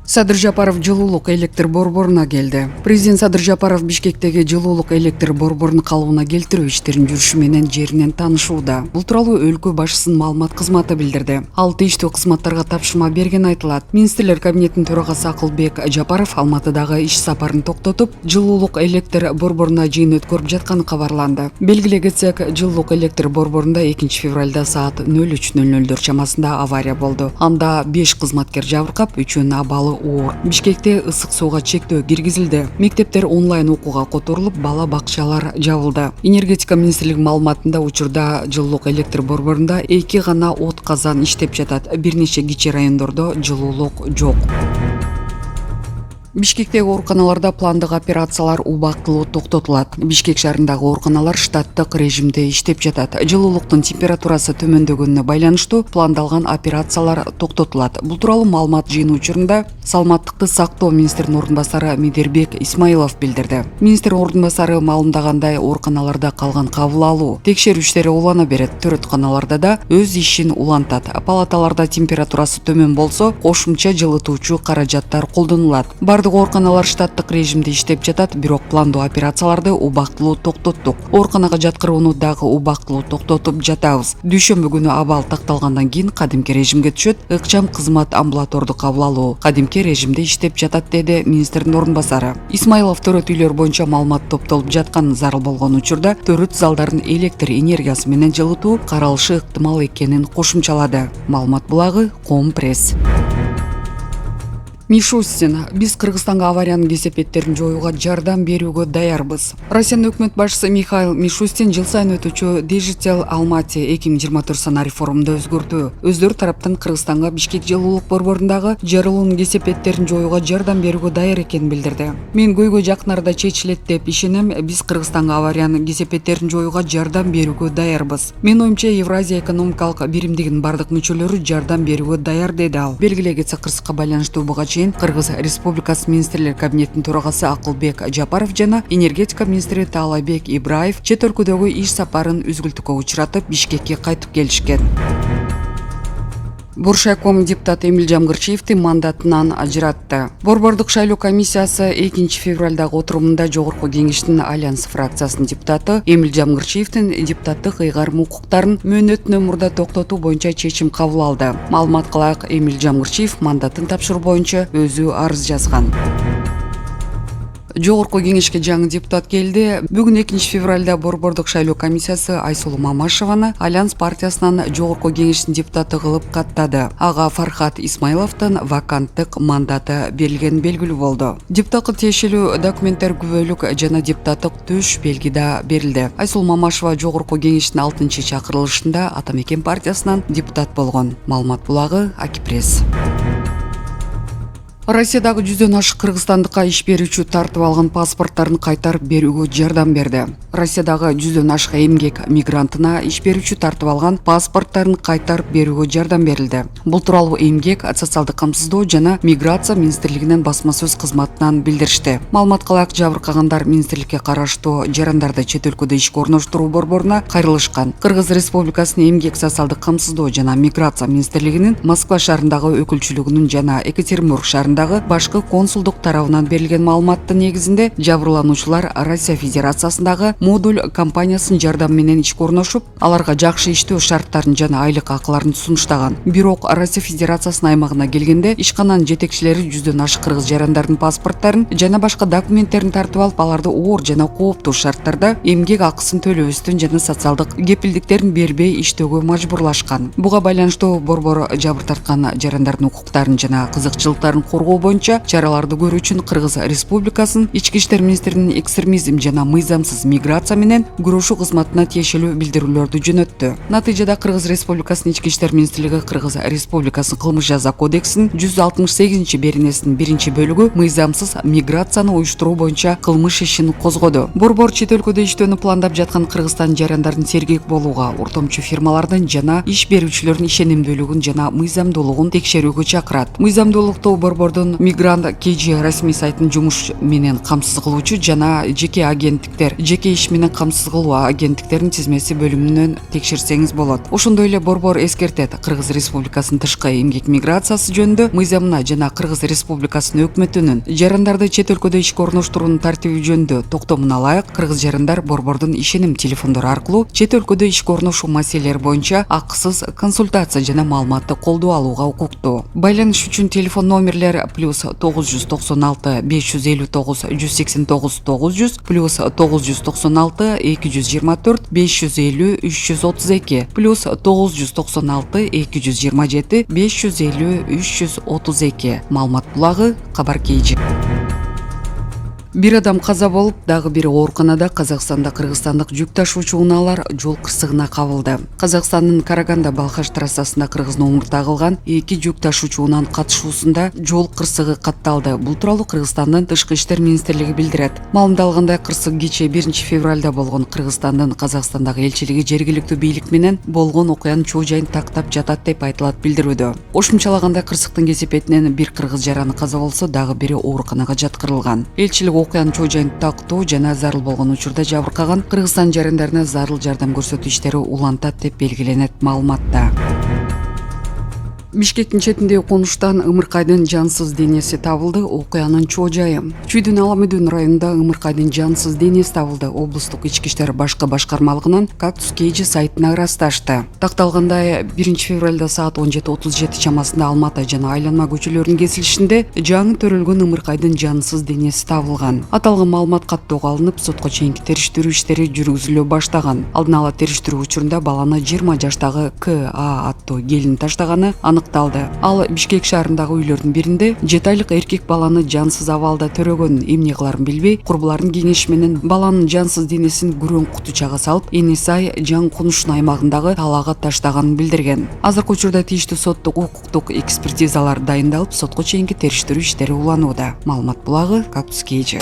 Садыр Жапаров жылуулук электр борборуна келди. Президент Садыр Жапаров Бишкектеги жылуулук электр борборунун калыбына келтирүү иштерин жүрүшү менен жеринен таанышууда. Бул тууралуу өлкө башчысынын маалымат кызматы билдирди. Ал тийиштүү кызматтарга тапшырма берген айтылат. Министрлер кабинетинин төрагасы Акылбек Жапаров Алматыдагы иш сапарын токтотуп, жылуулук электр борборуна жыйын өткөрүп жатканы кабарланды. Белгилей кетсек, жылуулук электр борборунда 2 февралда саат 03:00 чамасында авария болду. Анда 5 кызматкер жабыркап, 3-үнүн абалы оор. Бишкекте ысык сууга чектөө киргизилди. Мектептер онлайн окууга которулуп, бала бакчалар жабылды. Энергетика министрлиги маалыматында учурда жылуулук электр борборунда 2 гана от казан иштеп жатат. Бир нече кичи райондордо жылуулук жок. Бишкектеги ооруканаларда пландык операциялар убактылуу токтотулат. Бишкек шаарындагы ооруканалар штаттык режимде иштеп жатат. Жылуулуктун температурасы төмөндөгөнүнө байланыштуу пландалган операциялар токтотулат. Бул тууралуу маалымат жыйын учурунда Саламаттыкты сактоо министринин ордун басары Медербек Исмаилов билдирди. Министр ордун басары маалымдагандай, ооруканаларда калган кабыл алуу, текшерүү иштери улана берет. Төрөтканаларда да өз ишин улантат. Палаталарда температурасы төмөн болсо, кошумча жылытуучу каражаттар колдонулат. Бардык ооруканалар штаттык режимде иштеп жатат, бирок пландуу операцияларды убактылуу токтоттук. Ооруканага жаткырууну дагы убактылуу токтотуп жатабыз. Дүйшөмбү күнү абал такталгандан кийин кадимки режимге түшөт. Ыкчам кызмат амбулаторду кабыл алуу кадимки режимде иштеп жатат, деди министрдин ордун басары. Исмаилов төрөт үйлөр боюнча маалымат топтолуп жаткан зарыл болгон учурда төрөт залдарын электр энергиясы менен жылытуу каралышы ыктымал экенин кошумчалады. Маалымат булагы Ком пресс. Мишустин: биз Кыргызстанга авариянын кесепеттерин жоюуга жардам берүүгө даярбыз. Россиянын өкмөт башчысы Михаил Мишустин жыл сайын өтүүчү Digital Almaty 2024 сценарий форумунда өзгөртүү. Өздөрү тараптан Кыргызстанга Бишкек жылуулук борборундагы жарылуунун кесепеттерин жоюуга жардам берүүгө даяр экенин билдирди. Мен көйгөй жакын арада чечилет деп ишенем. Биз Кыргызстанга авариянын кесепеттерин жоюуга жардам берүүгө даярбыз. Менин оюмча, Евразия экономикалык биримдигинин бардык мүчөлөрү жардам берүүгө даяр, деди ал. Белгилей кетсек, кырсыкка байланыштуу буга Кыргыз Республикасы министрлер кабинетинин төрагасы Акылбек Жапаров жана энергетика министри Таалайбек Ибраев чет өлкөдөгү иш сапарын үзгүлтүккө учуратып, Бишкекке кайтып келишкен. Буршайком депутаты Эмилжан Кырчиевди мандатынан ажыратты. Борбордук шайлоо комиссиясы 2 февралдагы отурумунда Жогорку кеңештин Альянс фракциясынын депутаты Эмилжан Кырчиевдин депутаттык ыйгарым укуктарын мөөнөтүнөн мурда токтотуу боюнча чечим кабыл алды. Маалымат кылайык, Эмилжан Кырчиев мандатын тапшыруу боюнча өзү арыз жазган. Жогорку кеңешке жаңы депутат келди. Бүгүн 2 февралда борбордук шайлоо комиссиясы Айсулуу Мамашеваны Альянс партиясынан Жогорку кеңештин депутаты кылып каттады. Ага Фархат Исмаиловдун ваканттык мандаты берилгени белгилүү болду. Депутатка тиешелүү документтер күбөлүк жана депутаттык төш белги да берилди. Айсулуу Мамашева Жогорку кеңештин 6-чакырылышында Атамекен партиясынан депутат болгон. Маалымат булагы Акипресс. Россиядагы 100дөн ашык кыргызстандыкка иш берүүчү тартып алган паспорттарын кайтарып берүүгө жардам берди. Россиядагы 100дөн ашык эмгек мигрантына иш берүүчү тартып алган паспорттарын кайтарып берүүгө жардам берилди. Бул тууралуу эмгек, социалдык камсыздоо жана миграция министрлигинин басма сөз кызматынан билдиришти. Маалымат кылайык, жабыркагандар министрликке караштуу жарандарды чет өлкөдө ишке орноштуруу борборуна кайрылышкан. Кыргыз Республикасынын эмгек, социалдык камсыздоо жана миграция министрлигинин Москва шаарындагы өкүлчүлүгүнүн жана Екатеринбург шаарындагы башкы консулдук тарабынан берилген маалыматтын негизинде жабырлануучулар Россия Федерациясындагы модуль компаниясынын жардамы менен ишке орношуп, аларга жакшы иштөө шарттарын жана айлык акыларын сунуштаган. Бирок Россия Федерациясынын аймагына келгенде ишкананын жетекчилери 100дөн ашык кыргыз жарандардын паспорттарын жана башка документтерин тартып алып, аларды оор жана кооптуу шарттарда эмгек акысын төлөбөстөн жана социалдык кепилдиктерин бербей иштөөгө мажбурлашкан. Буга байланыштуу борбор жабыр тарткан жарандардын укуктарын жана кызыкчылыктарын коргоо боюнча чараларды көрүү үчүн Кыргыз Республикасынын Ички иштер министринин экстремизм жана мыйзамсыз миграция менен күрөшүү кызматына тиешелүү билдирүүлөрдү жөнөттү. Натыйжада Кыргыз Республикасынын Ички иштер министрлиги Кыргыз Республикасынын кылмыш жаза кодексинин 168 беренесинин 1-бөлүгү мыйзамсыз миграцияны уюштуруу боюнча кылмыш ишин козгоду. Борбор чет өлкөдө иштөөнү пландап жаткан Кыргызстан жарандардын сергек болууга, ортомчу фирмалардын жана иш берүүчүлөрдүн ишенимдүүлүгүн жана мыйзамдуулугун текшерүүгө чакырат. Мыйзамдуулукту борбордун борбордун мигрант KG расмий сайтын жумуш менен камсыз кылуучу жана жеке агенттиктер, жеке иш менен камсыз кылуу агенттиктердин тизмеси бөлүмүнөн текшерсеңиз болот. Ошондой эле борбор эскертет, Кыргыз Республикасынын тышкы эмгек миграциясы жөнүндө мыйзамына жана Кыргыз Республикасынын өкмөтүнүн жарандарды чет өлкөдө ишке орноштуруунун тартиби жөнүндө токтомуна ылайык кыргыз жарандар борбордун ишеним телефондору аркылуу чет өлкөдө ишке орношуу маселелери боюнча акысыз консультация жана маалыматты колдоо алууга укуктуу. Байланыш үчүн телефон номерлери +996 559 189 900 +996 224 550 332 +996 227 550 332. Маалымат булагы, кабар KG. Бир адам каза болуп, дагы бири ооруканада Казакстанда кыргызстандык жүк ташуучу унаалар жол кырсыгына кабылды. Казакстандын Караганда-Балхаш трассасында Кыргыз номурда кылган 2 жүк ташуучу унаанын катышуусунда жол кырсыгы катталды. Бул тууралуу Кыргызстандын Тышкы иштер министрлиги билдирет. Маалымдалгандай, кырсык кечээ 1-февралда болгон. Кыргызстандын Казакстандагы элчилиги жергиликтүү бийлик менен болгон окуянын чоо жайын тактап жатат деп айтылат билдирүүдө. Кошумчалагандай, кырсыктын кесепетинен бир кыргыз жараны каза болсо, дагы бири ооруканага жаткырылган. Элчилик окуянын чоо жайын тактоо жана зарыл болгон учурда жабыркаган Кыргызстан жарандарына зарыл жардам көрсөтүү иштери улантат деп белгиленет маалыматта. Бишкектин четиндеги конуштан ымыркайдын жансыз денеси табылды. Окуянын чоо жайы Чүйдүн Аламүдүн районунда ымыркайдын жансыз денеси табылды. Облустук ички иштер башкы башкармалыгынан Кактус KG сайтына ырасташты. Такталгандай, 1-февралда саат 17:37 чамасында Алматы жана Айланма көчөлөрүнүн кесилишинде жаңы төрөлгөн ымыркайдын жансыз денеси табылган. Аталган маалымат каттоого алынып, сотко чейинки териштирүү иштери жүргүзүлө баштаган. Алдын ала териштирүү учурунда баланы 20 жаштагы К.А. аттуу келин таштаганы аныкталды. Ал Бишкек шаарындагы үйлөрдүн биринде 7 айлык эркек баланы жансыз абалда төрөгөн. Эмне кыларын билбей, курбулардын кеңеши менен баланын жансыз денесин күрөң кутучага салып, Энисай жаңы конуштун аймагындагы талаага таштаганын билдирген. Азыркы учурда тийиштүү соттук укуктук экспертизалар дайындалып, сотко чейинки териштирүү иштери уланууда. Маалымат булагы, Кактус KG.